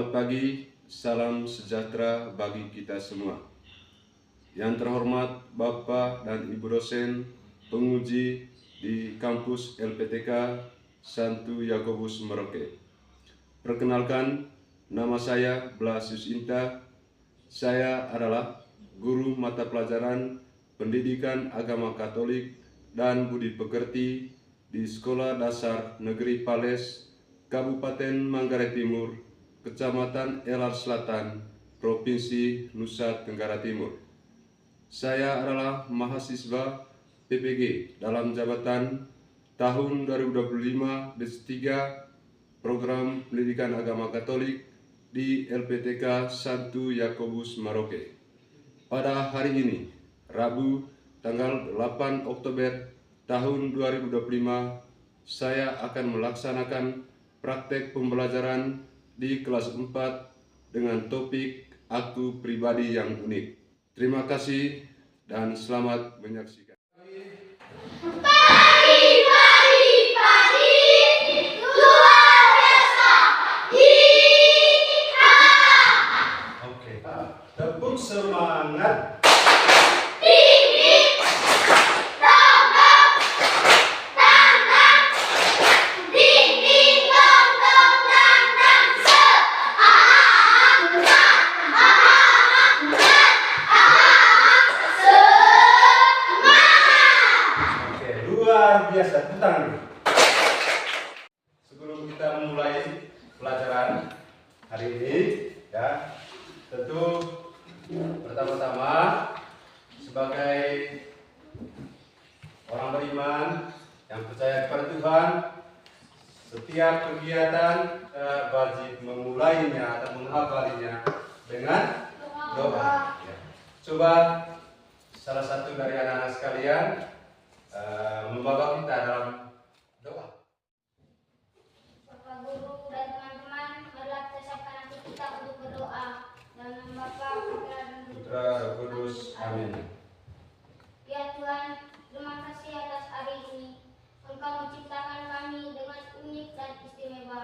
Selamat pagi, salam sejahtera bagi kita semua. Yang terhormat Bapak dan Ibu dosen penguji di kampus LPTK Santo Yakobus Merauke. Perkenalkan, nama saya Blasius Inta. Saya adalah guru mata pelajaran Pendidikan Agama Katolik dan Budi Pekerti di Sekolah Dasar Negeri Pales, Kabupaten Manggarai Timur, Kecamatan Elar Selatan, Provinsi Nusa Tenggara Timur. Saya adalah mahasiswa PPG dalam jabatan tahun 2025 D3 Program Pendidikan Agama Katolik di LPTK Santo Yakobus Merauke. Pada hari ini, Rabu tanggal 8 Oktober tahun 2025, saya akan melaksanakan praktek pembelajaran di kelas 4 dengan topik aku pribadi yang unik. Terima kasih dan selamat menyaksikan. Oke, tepuk semangat. Luar biasa, tentang sebelum kita memulai pelajaran hari ini, ya, tentu pertama-tama sebagai orang beriman yang percaya kepada Tuhan, setiap kegiatan wajib memulainya atau mengawalinya dengan doa. Ya. Coba salah satu dari anak-anak sekalian membawa kita dalam doa. Bapak Guru dan teman-teman, marilah kita siapkan hati kita untuk berdoa. Dalam nama Bapa, Putra, dan Putra Roh Kudus. Amin. Ya Tuhan, terima kasih atas hari ini. Engkau menciptakan kami dengan unik dan istimewa.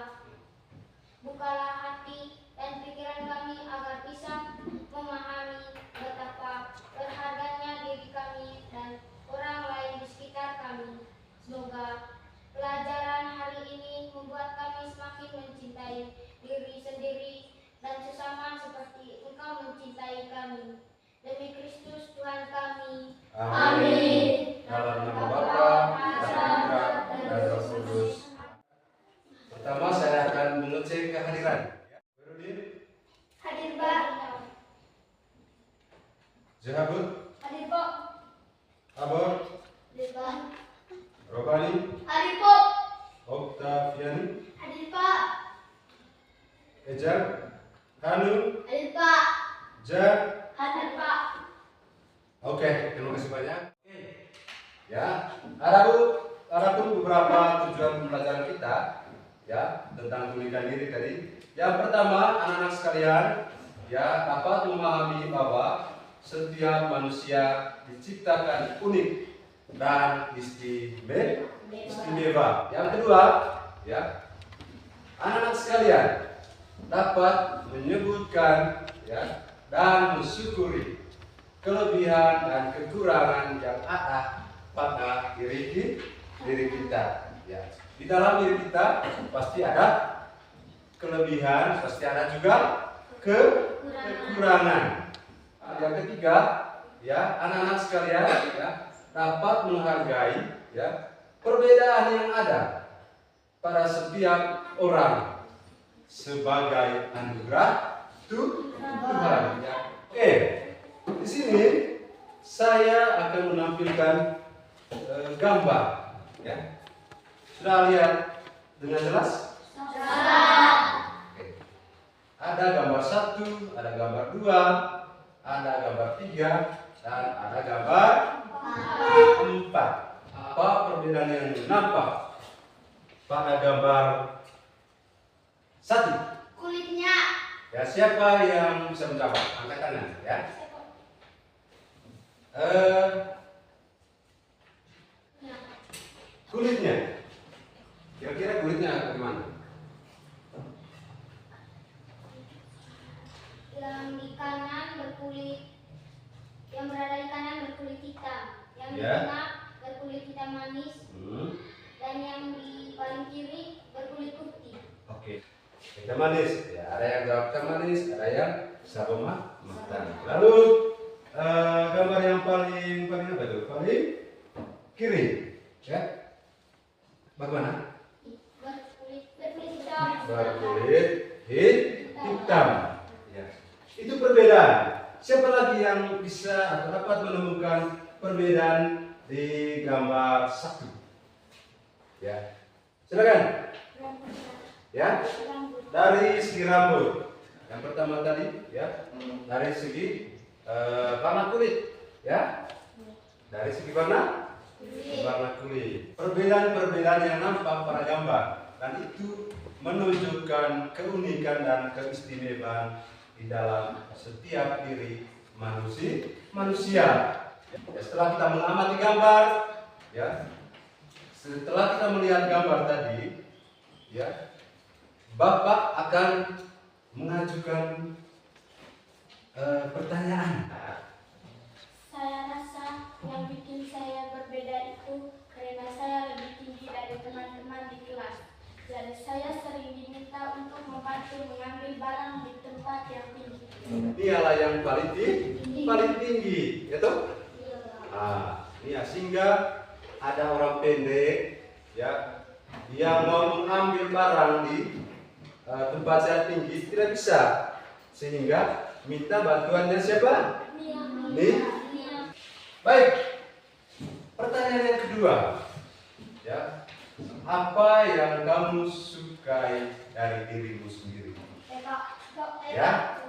Bukalah hati dan pikiran kami agar bisa memahami betapa berharganya diri kami dan orang lain di sekitar kami. Semoga pelajaran hari ini membuat kami semakin mencintai diri sendiri dan sesama seperti Engkau mencintai kami. Demi Kristus Tuhan kami. Amin. Dalam nama Bapa, dan Putra, dan Roh Kudus. Pertama saya akan mengecek kehadiran. Berudin, Hadir Pak. Zahabud, Hadir Pak. Abor, Hadir Pak. Robani, Hadir Pak. Oktaviani, Hadir Pak. Ejar, Hanu, Hadir Pak. Jar. Hadir Pak. Oke, terima kasih banyak. Ya, ada pun beberapa tujuan pembelajaran kita, ya, tentang pemilikan diri tadi. Yang pertama, anak-anak sekalian, ya, dapat memahami bahwa setiap manusia diciptakan unik dan istimewa. Yang kedua, ya, anak-anak sekalian dapat menyebutkan, ya, dan mensyukuri kelebihan dan kekurangan yang ada pada diri kita. Ya. Di dalam diri kita pasti ada kelebihan, pasti ada juga kekurangan. Yang ketiga, ya, anak-anak sekalian, ya, dapat menghargai, ya, perbedaan yang ada pada setiap orang sebagai anugerah Tuhan. Ya. Oke, di sini saya akan menampilkan gambar. Ya. Sudah lihat dengan jelas? Oke. Ada gambar 1, ada gambar 2, ada gambar 3, dan ada gambar 4. Apa perbedaan yang nampak pada gambar 1? Kulitnya. Ya, siapa yang bisa menjawab? Angkat tangan, ya. Kulitnya. Kira-kira kulitnya bagaimana? kanan berkulit hitam, yang di Ya. tengah berkulit hitam manis, dan yang di paling kiri berkulit putih. Oke. Hitam manis. Ya, ada yang jawab hitam manis, ada yang sawo matang. Lalu gambar yang paling apa tuh? Paling kiri. Ya. Bagaimana? Berkulit hitam. Berkulit hitam. Ya. Itu perbedaan. Siapa lagi yang bisa atau dapat menemukan perbedaan di gambar 1? Ya. Silakan. Ya. Dari segi rambut. Yang pertama tadi, ya. Dari segi warna kulit, ya. Dari segi warna kulit. Perbedaan-perbedaan yang nampak pada gambar, dan itu menunjukkan keunikan dan keistimewaan di dalam setiap diri manusia. Ya, setelah kita mengamati gambar, ya, setelah kita melihat gambar tadi, ya, Bapak akan mengajukan pertanyaan. Saya rasa yang bikin saya berbeda itu karena saya lebih tinggi dari teman-teman di kelas. Jadi saya sering diminta untuk membantu mengambil barang di tempat yang tinggi. Dialah yang paling tinggi, ya toh? Ya, sehingga ada orang pendek, ya, yang mau mengambil barang di tempat saya tinggi tidak bisa, sehingga minta bantuannya siapa? Nih. Baik. Pertanyaan yang kedua, ya, apa yang kamu sukai dari dirimu sendiri? Ya.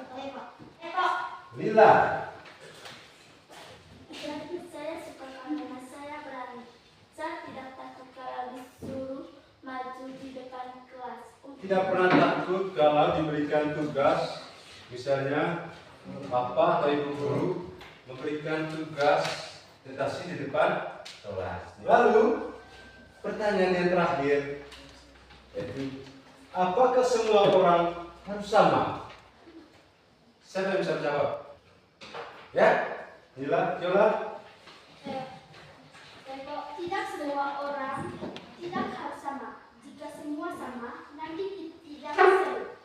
Lila. Jadi saya suka karena saya berani. Saya tidak takut kalau disuruh maju di depan kelas. Tidak pernah takut kalau diberikan tugas, misalnya Bapak atau Ibu Guru memberikan tugas presentasi di depan kelas. Lalu pertanyaan yang terakhir, yaitu apakah semua orang harus sama? Siapa yang bisa menjawab? Ya, Nila, Yola. Tidak semua orang tidak harus sama. Jika semua sama, nanti tidak seru.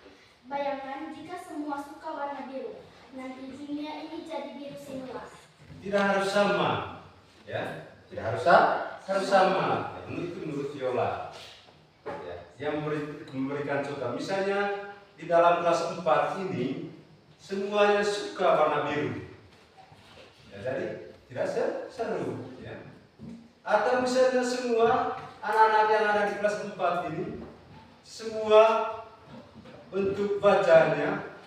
Bayangkan jika semua suka warna biru, nanti dunia ini jadi biru semua. Tidak harus sama, ya, tidak harus sama. Menurut Yola, ya, yang memberikan contoh, misalnya di dalam kelas 4 ini semuanya suka warna biru, ya, jadi tidak seru, ya. Atau misalnya semua anak-anak yang ada di kelas 4 ini semua bentuk wajahnya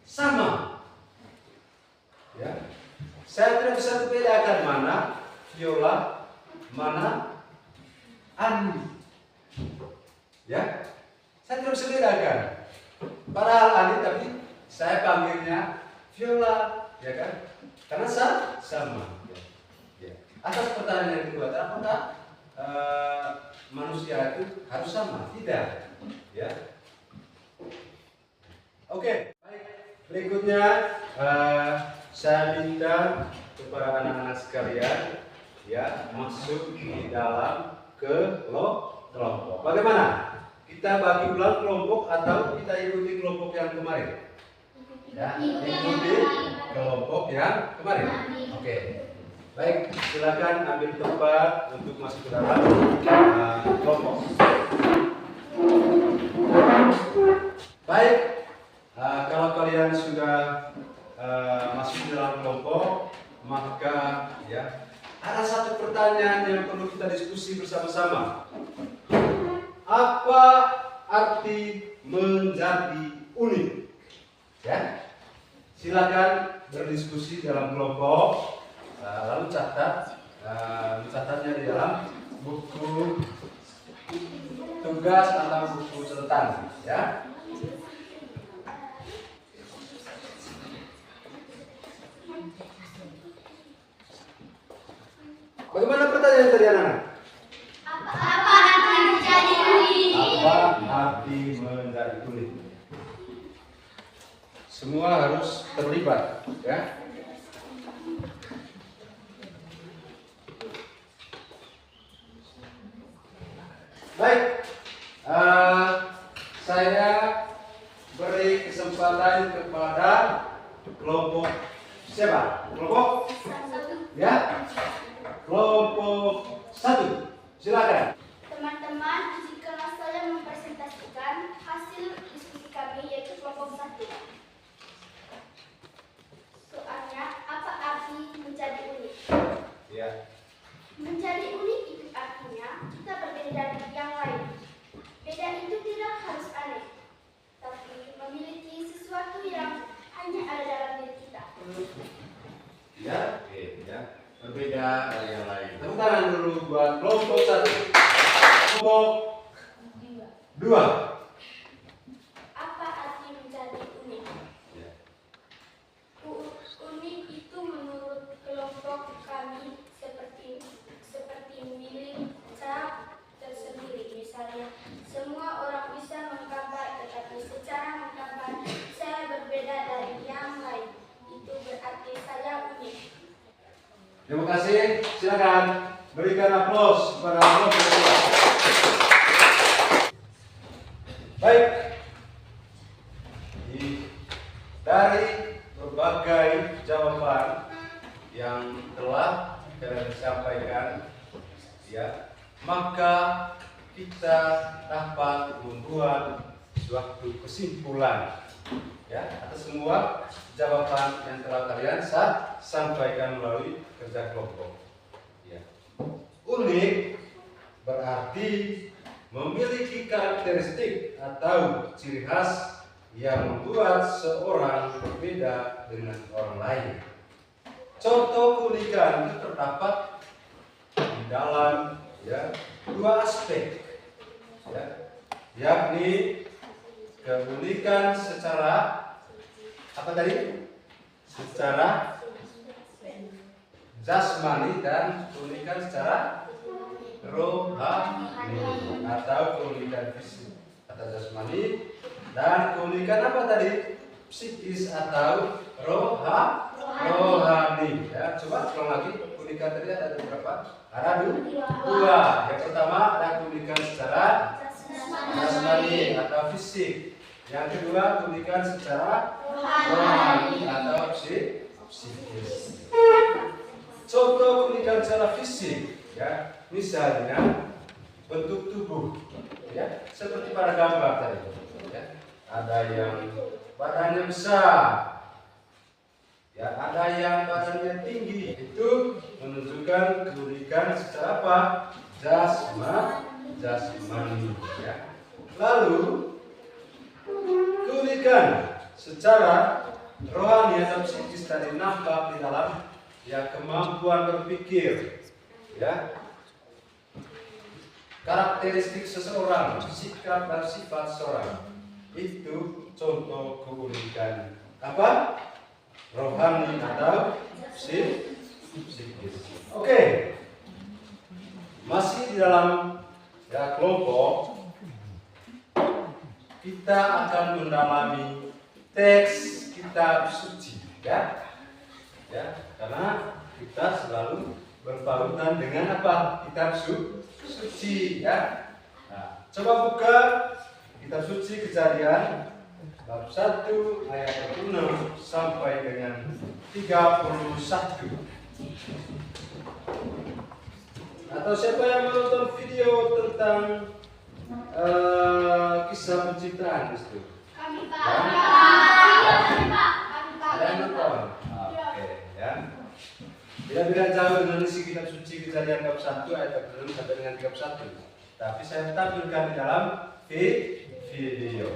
sama, ya. Saya tidak bisa membedakan mana Viola, mana Ani, ya. Saya tidak bisa bedakan. Padahal Ani, tapi saya panggilnya Viola, ya kan? Karena sama. Ya. Atas pertanyaan yang kedua, apakah manusia itu harus sama? Tidak, ya. Oke, baik. Berikutnya saya minta kepada anak-anak sekalian, ya, masuk di dalam kelompok. Bagaimana? Kita bagi ulang kelompok atau kita ikuti kelompok yang kemarin? Ya, ikuti kelompok yang kemarin. Oke. Baik, silakan ambil tempat untuk masuk ke dalam kelompok. Baik, kalau kalian sudah masuk di dalam kelompok, maka ya ada satu pertanyaan yang perlu kita diskusi bersama-sama. Apa arti menjadi unik? Ya, silakan berdiskusi dalam kelompok, lalu mencatatnya di dalam buku tugas atau buku catatan, ya. Bagaimana pertanyaan tadi anak-anak? Apa arti menjadi unik? Apa arti menjadi unik? semua harus terlibat, ya. Baik, saya beri kesempatan kepada kelompok siapa? Kelompok? Ya, kelompok 1. Silakan. Teman-teman, izinkanlah saya mempresentasikan hasil diskusi kami yaitu kelompok 1. Soalnya, apa arti menjadi unik? Ya. Menjadi unik itu artinya kita berbeda dari yang lain. Beda itu tidak harus aneh, tapi memiliki sesuatu yang hanya ada dalam diri kita. Ya, oke, ya. Berbeda dari yang lain. Tepuk tangan dulu buat kelompok 1. Kelompok 2. Apa arti menjadi unik? Ya. Unik itu menurut kelompok kami seperti memilih cara tersendiri. Misalnya, semua orang bisa menggambar, tetapi secara menggambar saya berbeda dari yang lain. Itu berarti saya unik. Terima kasih. Silakan berikan aplaus kepada kelompok 2. Baik. Dari berbagai jawaban yang telah kalian sampaikan, ya, maka kita dapat membuat suatu kesimpulan, ya, atas semua jawaban yang telah kalian sampaikan melalui kerja kelompok. Ya. Unik berarti memiliki karakteristik atau ciri khas yang membuat seorang berbeda dengan orang lain. Contoh keunikan itu terdapat di dalam, ya, 2 aspek, ya, yakni keunikan secara apa tadi? Secara jasmani dan keunikan secara rohani atau keunikan fisik atau jasmani dan keunikan apa tadi? Psikis atau rohani. Ya, coba ulang lagi. Keunikan tadi ada berapa? Ada 2. Yang pertama ada keunikan secara jasmani atau fisik. Yang kedua keunikan secara rohani atau psikis. Contoh keunikan secara fisik, ya, misalnya bentuk tubuh, ya, seperti pada gambar tadi, ya. Ada yang badannya besar, ya, ada yang badannya tinggi. Itu menunjukkan keunikan secara apa? Jasmani, ya. Lalu keunikan secara rohani atau psikis tadi nampak di dalam, ya, kemampuan berpikir, ya, karakteristik seseorang, sikap dan sifat seseorang. Itu contoh keunikan apa? Rohani atau psikis. Oke. Masih di dalam, ya, kelompok, kita akan mendalami teks kitab suci, ya. Ya, karena kita selalu berpautan dengan apa? Kitab suci, ya. Nah, coba buka kitab suci Kejadian bab 1 ayat 6 sampai dengan 31. Atau siapa yang menonton video tentang kisah penciptaan itu? Kami Ya? Ada yang nonton? Oke, ya. Tidak jauh dengan isi kitab suci Kejadian bab 1 ayat 6 sampai dengan 31. Tapi saya tampilkan di dalam video.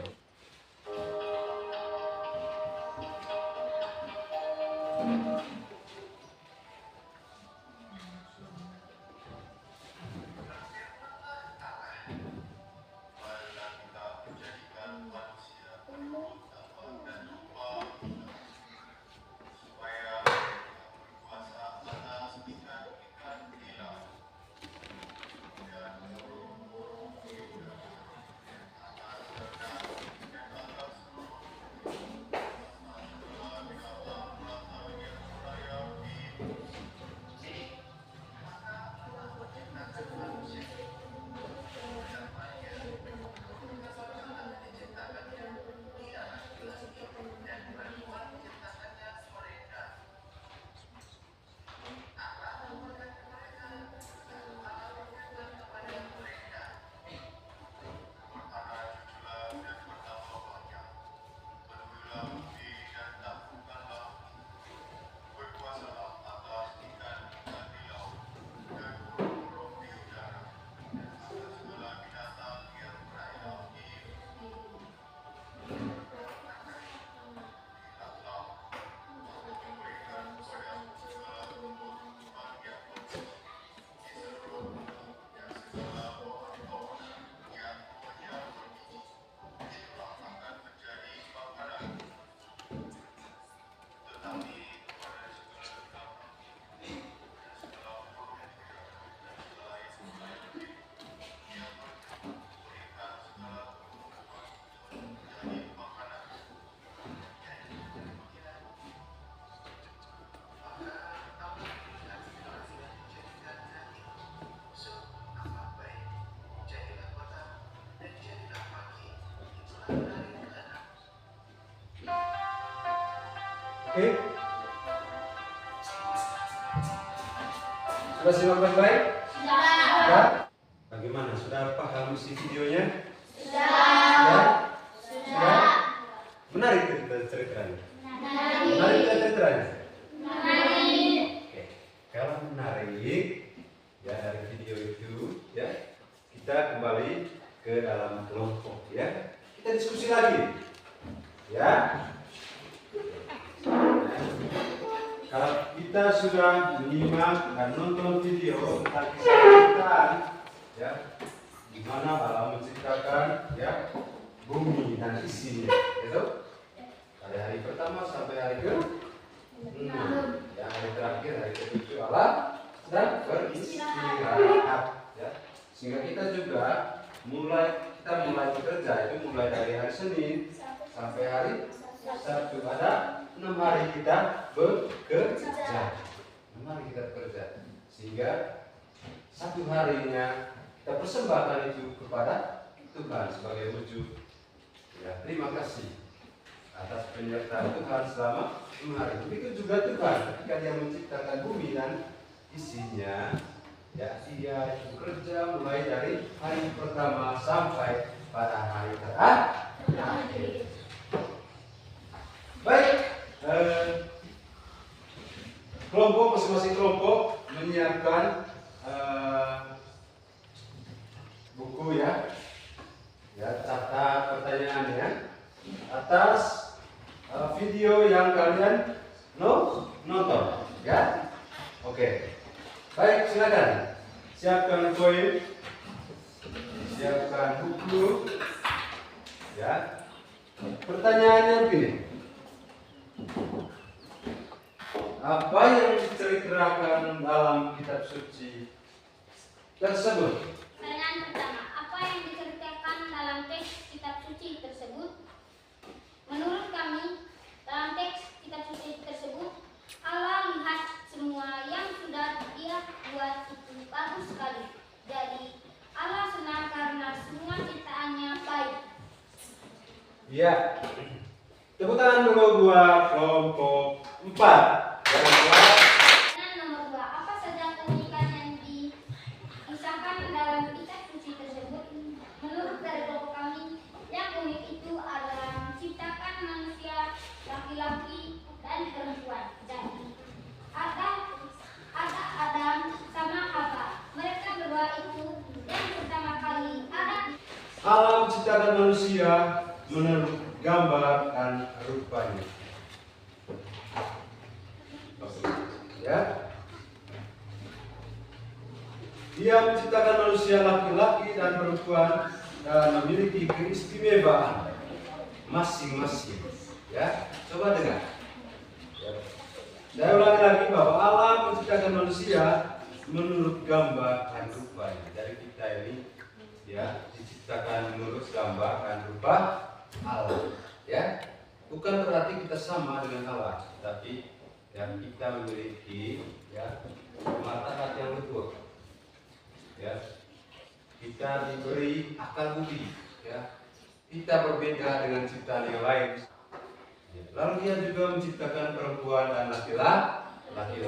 Oke? Sudah simak baik-baik? Sudah. Ya? Bagaimana? Sudah paham isi videonya? Sudah. Ya? Sudah. Menarik ceritanya? Menarik. Menarik ceritanya? Menarik. Oke. Kalau menarik, ya dari video itu, ya kita kembali ke dalam kelompok, ya. Kita diskusi lagi, ya. Kalau kita sudah menyimak dan nonton video tentang kisah penciptaan, ya, di mana Allah menciptakan, ya, bumi dan isinya, gitu. Dari hari pertama sampai hari ke-6, ya, hari terakhir, hari ke-7 Allah sedang beristirahat, ya. Sehingga kita juga mulai bekerja itu mulai dari hari Senin sampai hari Sabtu, ada 6 hari kita bekerja. 6 hari kita bekerja. Sehingga satu harinya kita persembahkan itu kepada Tuhan sebagai wujud, ya, terima kasih atas penyertaan Tuhan selama 6 hari. Begitu juga Tuhan ketika Dia menciptakan bumi dan isinya, ya, Dia bekerja mulai dari hari pertama sampai pada hari terakhir. Baik, kelompok masing-masing kelompok menyiapkan buku, ya, catat pertanyaannya atas video yang kalian nonton, ya. Oke, baik, silakan siapkan koin, siapkan buku, ya. Pertanyaannya begini. Apa yang diceritakan dalam kitab suci tersebut? Pertanyaan pertama, apa yang diceritakan dalam teks kitab suci tersebut? Menurut kami, dalam teks kitab suci tersebut, Allah lihat semua yang sudah Dia buat itu bagus sekali. Jadi, Allah senang karena semua ciptaannya baik. Ya. Tepuk tangan dulu buat kelompok 4. Pertanyaan nomor 2, apa saja keunikan yang dikisahkan dalam kitab suci tersebut? Menurut dari kelompok kami, yang unik itu adalah menciptakan manusia laki-laki dan perempuan. Jadi, Adam sama Hawa. Mereka berdua itu yang pertama kali ada. Allah menciptakan manusia menurut gambar dan rupanya. Ya. Dia menciptakan manusia laki-laki dan perempuan dan memiliki keistimewaan masing-masing. Ya, coba dengar. Ya. Saya ulangi lagi bahwa Allah menciptakan manusia menurut gambar dan rupanya. Jadi kita ini, ya, diciptakan menurut gambar dan rupa Allah. Ya, bukan berarti kita sama dengan Allah, tapi yang kita memiliki, ya, mata hati yang betul. Ya, kita diberi akal budi, ya, kita berbeda dengan ciptaan yang lain. Ya, lalu Dia juga menciptakan perempuan dan laki-laki.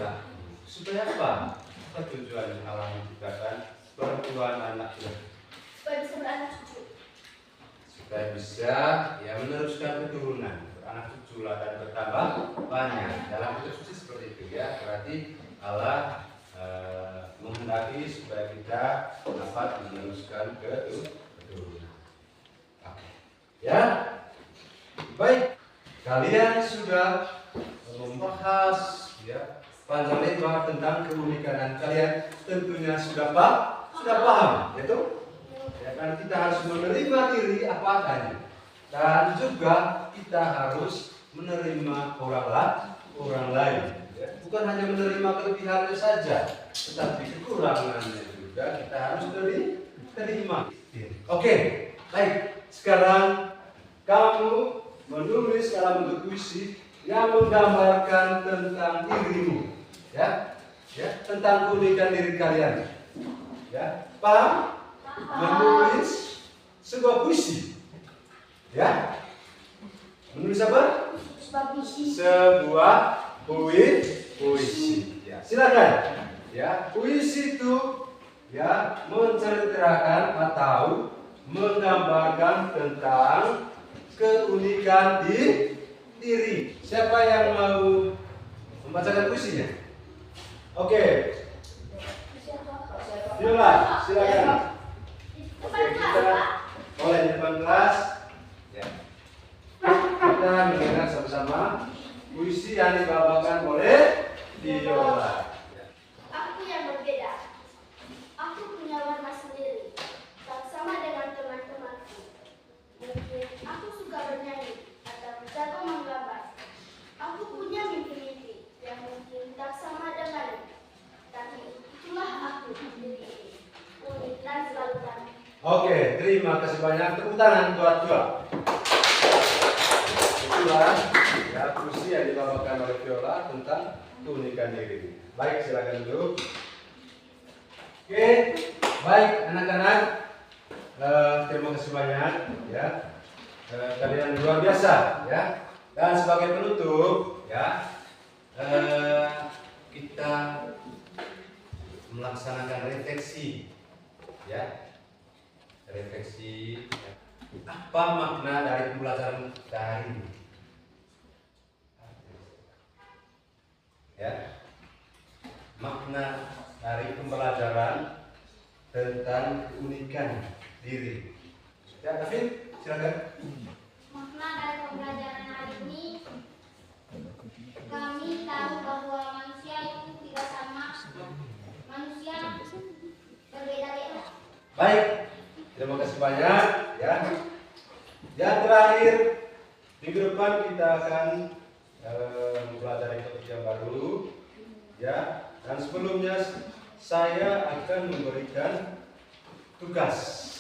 Supaya apa? Apa tujuan Allah menciptakan perempuan dan laki-laki? Supaya bisa beranak cucu. Supaya bisa, ya, meneruskan keturunan, beranak cucu lah dan bertambah banyak. Dalam kitab suci seperti itu, ya. Berarti Allah menghendaki supaya kita dapat meneruskan keturunan. Oke. Ya, baik. Kalian sudah membahas, ya, panjang lebar tentang keunikan dan kalian tentunya sudah paham, itu. Ya, kan kita harus menerima diri apa adanya dan juga kita harus menerima orang lain. Ya, bukan hanya menerima kelebihannya saja, tetapi kekurangannya juga kita harus terima. Oke, baik. Sekarang kamu menulis dalam bentuk puisi yang menggambarkan tentang dirimu, ya, tentang keunikan diri kalian. Ya, paham? Menulis sebuah puisi, ya. Menulis apa? sebuah puisi. Ya, silakan. Ya, puisi itu ya menceritakan atau menggambarkan tentang keunikan di diri. Siapa yang mau membacakan puisinya? Oke. Viola, silakan. Oke, kita mulai di depan kelas. Ya. Kita mendengar sama-sama puisi yang dibawakan oleh Viola. Aku yang berbeda. Aku punya warna sendiri, tak sama dengan teman-temanku. Mungkin aku suka bernyanyi atau jago menggambar. Aku punya mimpi-mimpi yang mungkin tak sama denganmu. Tapi itulah aku sendiri, unik dan selalu kami. Oke, terima kasih banyak. Tepuk tangan buat Viola. Itulah ya puisi yang dibawakan oleh Viola tentang keunikan diri. Baik, silakan duduk. Oke, baik anak-anak. Terima kasih banyak ya. Kalian luar biasa ya. Dan sebagai penutup ya, kita melaksanakan refleksi ya. Refleksi ya. Apa makna dari pembelajaran kita hari ini? Ya, makna dari pembelajaran tentang keunikan diri. Ya, David, silakan. Makna dari pembelajaran hari ini, kami tahu bahwa manusia itu tidak sama. Manusia berbeda-beda. Baik, terima kasih banyak ya. Yang terakhir, minggu depan kita akan mempelajari topik yang baru ya. Dan sebelumnya saya akan memberikan tugas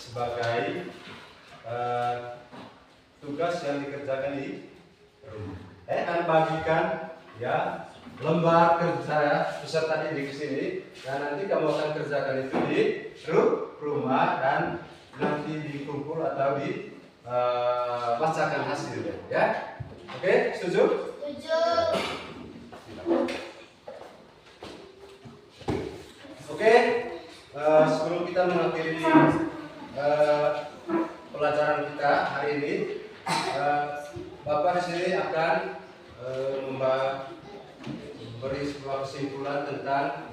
sebagai tugas yang dikerjakan di rumah. Akan bagikan ya lembar kerja peserta didik di sini dan nanti kamu akan kerjakan itu di rumah dan nanti dikumpul atau bacakan hasilnya ya. Oke, setuju? Setuju. Oke, sebelum kita mengakhiri pelajaran kita hari ini, Bapak di sini akan memberi sebuah kesimpulan tentang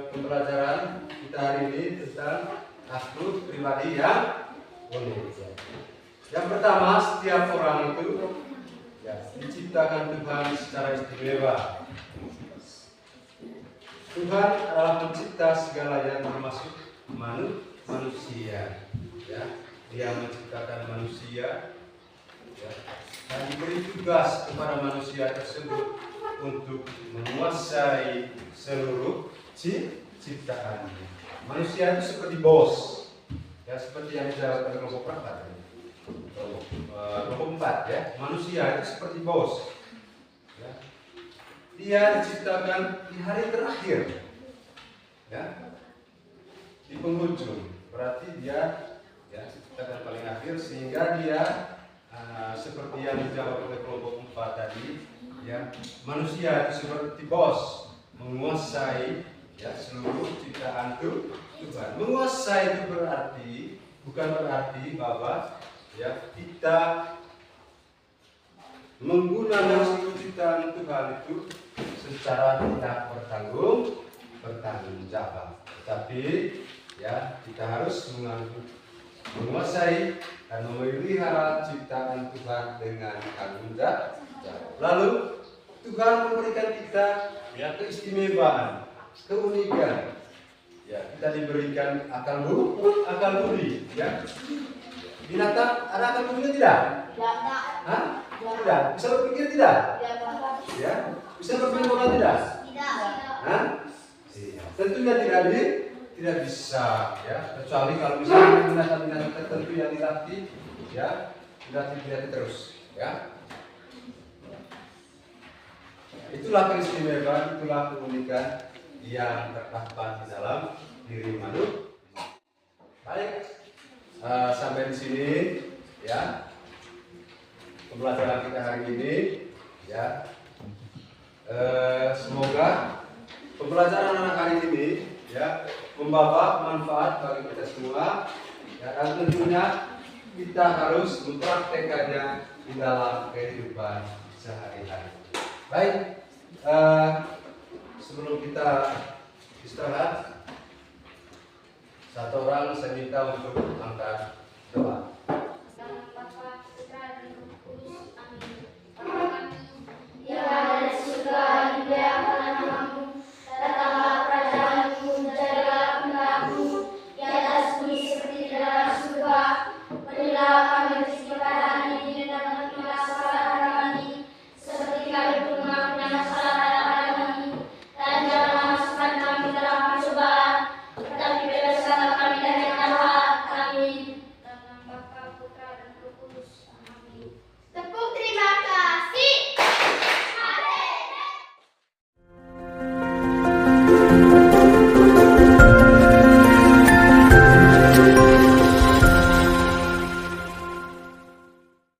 pembelajaran kita hari ini tentang aku pribadi yang unik. Yang pertama, setiap orang itu ya, diciptakan Tuhan secara istimewa. Tuhan adalah pencipta segalanya termasuk manusia. Ya, Dia menciptakan manusia ya, dan diberi tugas kepada manusia tersebut untuk menguasai seluruh ciptaannya. Manusia itu seperti bos, ya seperti yang dijawab oleh kelompok berapa? Kelompok 4 ya. Manusia itu seperti bos. Ya. Dia diciptakan di hari terakhir, ya, di penghujung. Berarti dia ya diciptakan paling akhir sehingga dia seperti yang dijawab oleh kelompok 4 tadi, ya, manusia itu seperti bos menguasai ya seluruh ciptaan Tuhan. Menguasai itu berarti bukan berarti bahwa ya kita menggunakan seluruh ciptaan Tuhan itu secara tidak bertanggung jawab. Tetapi ya kita harus menguasai dan memelihara ciptaan Tuhan dengan tanggung jawab. Lalu Tuhan memberikan kita ya keistimewaan, keunikan. Ya, kita diberikan akal budi, ya. Binatang ada akal budinya tidak? Tidak. Hah? Tidak. Bisa berpikir tidak? Tidak. Ya. Bisa bermain bola tidak? Tidak. Hah? Iya. Tentunya tidak bisa, ya. Kecuali kalau misalnya binatang-binatang tertentu yang dilatih, ya, dilatih terus, ya. Itulah keistimewaan, itulah keunikan yang terdapat di dalam diri manusia. Baik, sampai di sini ya pembelajaran kita hari ini. Ya, semoga pembelajaran anak hari ini ya membawa manfaat bagi kita semua. Ya, dan tentunya kita harus mempraktekannya di dalam kehidupan sehari-hari. Baik, sebelum kita istirahat, satu orang saya minta untuk angkat